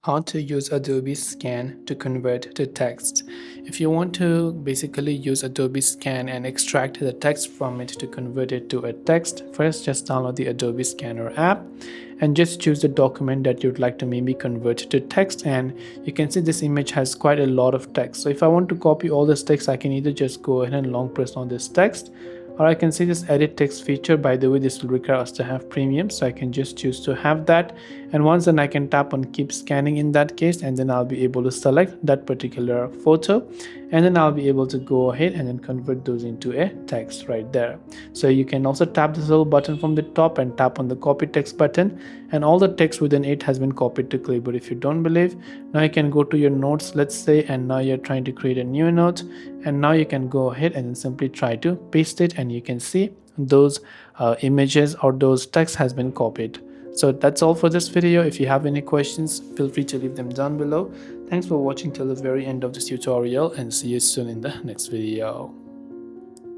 How to use Adobe Scan to convert to text. If you want to basically use Adobe Scan and extract the text from it to convert it to a text, first just download the Adobe Scanner app and just choose the document that you'd like to maybe convert to text. And you can see this image has quite a lot of text. So if I want to copy all this text, I can either just go ahead and long press on this text, or I can see this edit text feature. By the way, this will require us to have premium, so I can just choose to have that. And once then I can tap on keep scanning in that case, and then I'll be able to select that particular photo, and then I'll be able to go ahead and then convert those into a text right there. So you can also tap this little button from the top and tap on the copy text button, and all the text within it has been copied to clipboard. If you don't believe, now you can go to your notes, let's say, and now you're trying to create a new note, and now you can go ahead and then simply try to paste it, and you can see those images or those text has been copied. So that's all for this video. If you have any questions, feel free to leave them down below. Thanks for watching till the very end of this tutorial, and see you soon in the next video.